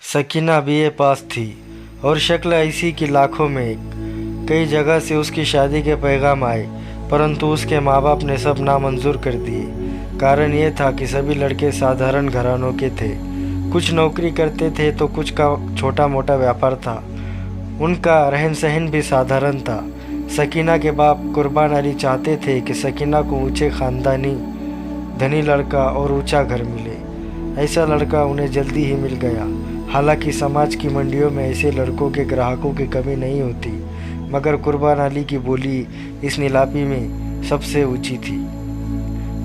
Sakina BA पास थी और शक्ल ऐसी कि लाखों में एक। कई जगह से उसकी शादी के पैगाम आए, परंतु उसके माँ बाप ने सब नामंजूर कर दिए। कारण ये था कि सभी लड़के साधारण घरानों के थे। कुछ नौकरी करते थे तो कुछ का छोटा मोटा व्यापार था। उनका रहन सहन भी साधारण था। सकीना के बाप कुर्बान अली चाहते थे कि सकीना को ऊंचे ख़ानदानी धनी लड़का और ऊंचा घर मिले। ऐसा लड़का उन्हें जल्दी ही मिल गया। हालांकि समाज की मंडियों में ऐसे लड़कों के ग्राहकों की कमी नहीं होती, मगर कुर्बान अली की बोली इस नीलामी में सबसे ऊंची थी।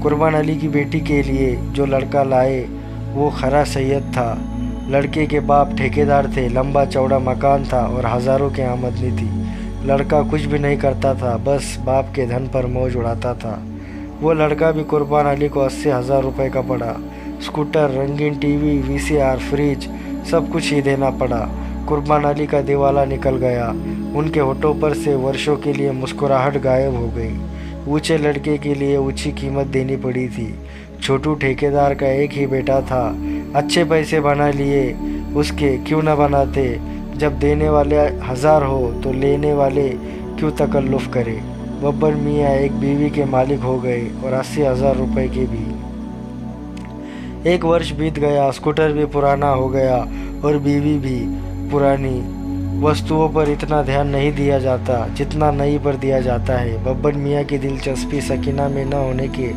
कुर्बान अली की बेटी के लिए जो लड़का लाए वो खरा सैयद था। लड़के के बाप ठेकेदार थे, लंबा चौड़ा मकान था और हज़ारों की आमदनी थी। लड़का कुछ भी नहीं करता था, बस बाप के धन पर मौज उड़ाता था। वो लड़का भी कुर्बान अली को 80,000 रुपये का पड़ा। स्कूटर, रंगीन टीवी, वीसीआर, फ्रिज सब कुछ ही देना पड़ा। कुर्बान अली का दिवाला निकल गया। उनके होठों पर से वर्षों के लिए मुस्कुराहट गायब हो गई। ऊंचे लड़के के लिए ऊंची कीमत देनी पड़ी थी। छोटू ठेकेदार का एक ही बेटा था। अच्छे पैसे बना लिए उसके, क्यों न बनाते। जब देने वाले 1000 हो तो लेने वाले क्यों तकल्लुफ़ करे। बब्बर मियाँ एक बीवी के मालिक हो गए और 80,000 रुपये के भी। एक वर्ष बीत गया, स्कूटर भी पुराना हो गया और बीवी भी पुरानी। वस्तुओं पर इतना ध्यान नहीं दिया जाता जितना नई पर दिया जाता है। बब्बर मियाँ की दिलचस्पी सकीना में न होने के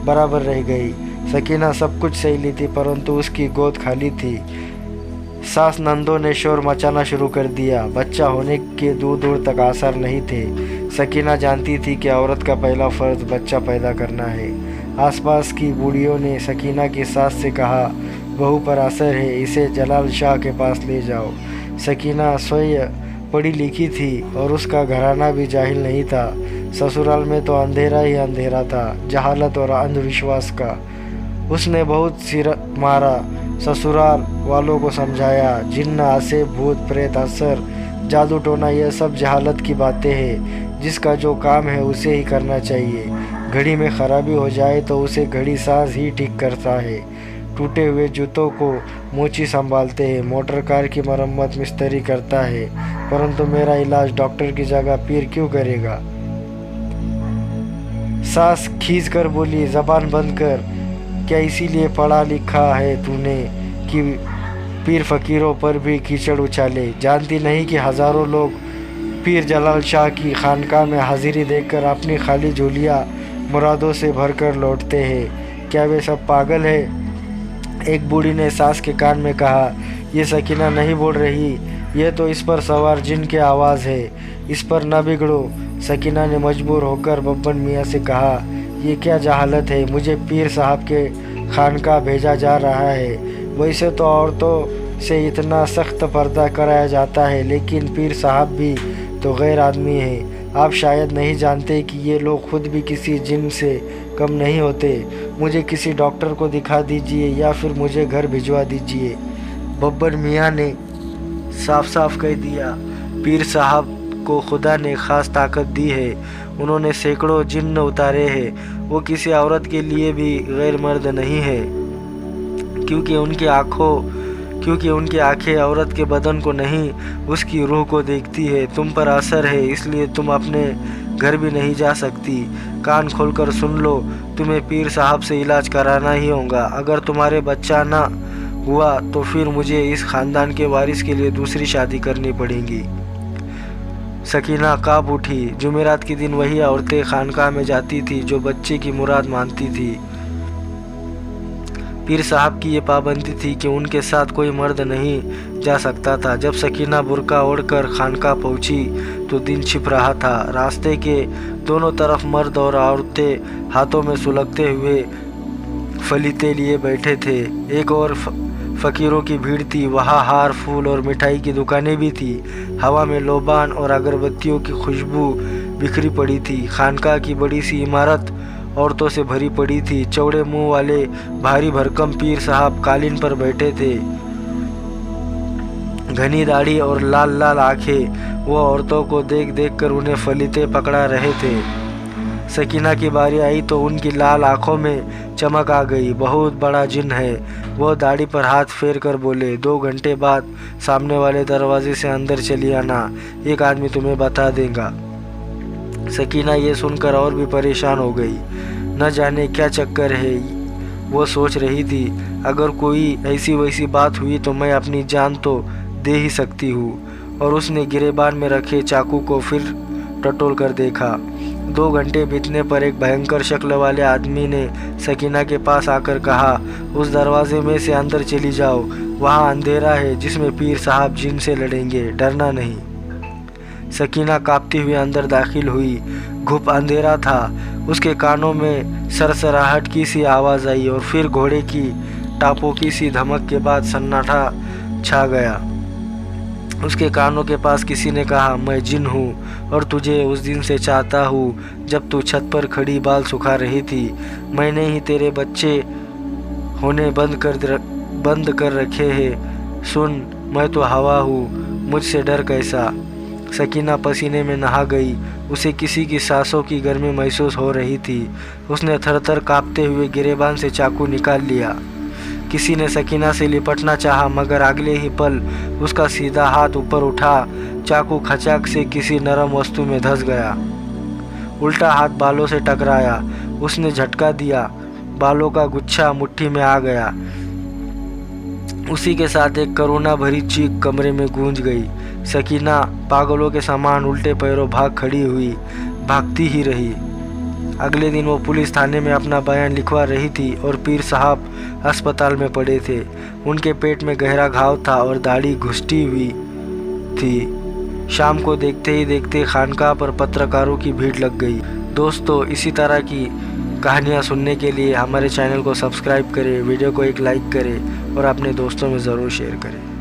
बराबर रह गई। सकीना सब कुछ सही ली थी, परंतु उसकी गोद खाली थी। सास नंदों ने शोर मचाना शुरू कर दिया। बच्चा होने के दूर दूर तक आसार नहीं थे। सकीना जानती थी कि औरत का पहला फ़र्ज बच्चा पैदा करना है। आसपास की बूढ़ियों ने सकीना की सास से कहा, बहू पर असर है, इसे जलाल शाह के पास ले जाओ। सकीना स्वयं पढ़ी लिखी थी और उसका घराना भी जाहिल नहीं था। ससुराल में तो अंधेरा ही अंधेरा था, जहालत और अंधविश्वास का। उसने बहुत सिर मारा, ससुराल वालों को समझाया। जिन्न, आसे, भूत प्रेत, असर, जादू टोना, यह सब जहालत की बातें हैं। जिसका जो काम है उसे ही करना चाहिए। घड़ी में खराबी हो जाए तो उसे घड़ी साज ही ठीक करता है। टूटे हुए जूतों को मोची संभालते हैं। मोटर कार की मरम्मत मिस्त्री करता है, परंतु मेरा इलाज डॉक्टर की जगह पीर क्यों करेगा। सास खींच कर बोली, जबान बंद कर। क्या इसीलिए पढ़ा लिखा है तूने कि पीर फकीरों पर भी कीचड़ उछाले। जानती नहीं कि हज़ारों लोग पीर जलाल शाह की खानकाह में हाजिरी देकर अपनी खाली झोलियाँ मुरादों से भरकर लौटते हैं। क्या वे सब पागल है। एक बूढ़ी ने सास के कान में कहा, ये सकीना नहीं बोल रही, ये तो इस पर सवार जिन की आवाज़ है। इस पर न बिगड़ो। सकीना ने मजबूर होकर बब्बर मियाँ से कहा, ये क्या जहालत है। मुझे पीर साहब के खानकाह भेजा जा रहा है। वैसे तो औरतों से इतना सख्त पर्दा कराया जाता है, लेकिन पीर साहब भी तो गैर आदमी है। आप शायद नहीं जानते कि ये लोग खुद भी किसी जिन से कम नहीं होते। मुझे किसी डॉक्टर को दिखा दीजिए या फिर मुझे घर भिजवा दीजिए। बब्बर मियाँ ने साफ साफ कह दिया, पीर साहब को खुदा ने ख़ास ताकत दी है। उन्होंने सैकड़ों जिन्न उतारे हैं। वो किसी औरत के लिए भी गैर मर्द नहीं है, क्योंकि उनकी आंखें औरत के बदन को नहीं, उसकी रूह को देखती है। तुम पर असर है, इसलिए तुम अपने घर भी नहीं जा सकती। कान खोलकर सुन लो, तुम्हें पीर साहब से इलाज कराना ही होगा। अगर तुम्हारे बच्चा ना हुआ तो फिर मुझे इस ख़ानदान के वारिस के लिए दूसरी शादी करनी पड़ेगी। सकीना काँप उठी। जुमेरात के दिन वही औरतें खानकाह में जाती थी जो बच्चे की मुराद मानती थी। पीर साहब की ये पाबंदी थी कि उनके साथ कोई मर्द नहीं जा सकता था। जब सकीना बुर्का ओढ़कर खानकाह पहुंची तो दिन छिप रहा था। रास्ते के दोनों तरफ मर्द और औरतें हाथों में सुलगते हुए फलीते लिए बैठे थे। एक और फ़कीरों की भीड़ थी। वहाँ हार, फूल और मिठाई की दुकानें भी थी। हवा में लोबान और अगरबत्तियों की खुशबू बिखरी पड़ी थी। खानकाह की बड़ी सी इमारत औरतों से भरी पड़ी थी। चौड़े मुंह वाले भारी भरकम पीर साहब कालीन पर बैठे थे। घनी दाढ़ी और लाल लाल आंखें वो औरतों को देख देख कर उन्हें फलीते पकड़ा रहे थे। सकीना की बारी आई तो उनकी लाल आंखों में चमक आ गई। बहुत बड़ा जिन है। वो दाढ़ी पर हाथ फेर कर बोले, 2 घंटे बाद सामने वाले दरवाजे से अंदर चली आना, एक आदमी तुम्हें बता देगा। सकीना ये सुनकर और भी परेशान हो गई। न जाने क्या चक्कर है, वो सोच रही थी। अगर कोई ऐसी वैसी बात हुई तो मैं अपनी जान तो दे ही सकती हूँ। और उसने गिरेबान में रखे चाकू को फिर टटोल कर देखा। 2 घंटे बीतने पर एक भयंकर शक्ल वाले आदमी ने सकीना के पास आकर कहा, उस दरवाजे में से अंदर चली जाओ, वहाँ अंधेरा है जिसमें पीर साहब जिन से लड़ेंगे, डरना नहीं। सकीना कांपती हुई अंदर दाखिल हुई। घुप अंधेरा था। उसके कानों में सरसराहट की सी आवाज़ आई और फिर घोड़े की टापों की सी धमक के बाद सन्नाटा छा गया। उसके कानों के पास किसी ने कहा, मैं जिन हूँ और तुझे उस दिन से चाहता हूँ जब तू छत पर खड़ी बाल सुखा रही थी। मैंने ही तेरे बच्चे होने बंद कर रखे हैं। सुन, मैं तो हवा हूँ, मुझसे डर कैसा। सकीना पसीने में नहा गई। उसे किसी की सांसों की गर्मी महसूस हो रही थी। उसने थरथर कांपते हुए गिरेबान से चाकू निकाल लिया। किसी ने सकीना से लिपटना चाहा, मगर अगले ही पल उसका सीधा हाथ ऊपर उठा। चाकू खचाक से किसी नरम वस्तु में धंस गया। उल्टा हाथ बालों से टकराया। उसने झटका दिया। बालों का गुच्छा मुट्ठी में आ गया। उसी के साथ एक करुणा भरी चीख कमरे में गूंज गई। सकीना पागलों के समान उल्टे पैरों भाग खड़ी हुई, भागती ही रही। अगले दिन वो पुलिस थाने में अपना बयान लिखवा रही थी और पीर साहब अस्पताल में पड़े थे। उनके पेट में गहरा घाव था और दाढ़ी घुसटी हुई थी। शाम को देखते ही देखते खानकाह पर पत्रकारों की भीड़ लग गई। दोस्तों, इसी तरह की कहानियाँ सुनने के लिए हमारे चैनल को सब्सक्राइब करें, वीडियो को एक लाइक करें और अपने दोस्तों में ज़रूर शेयर करें।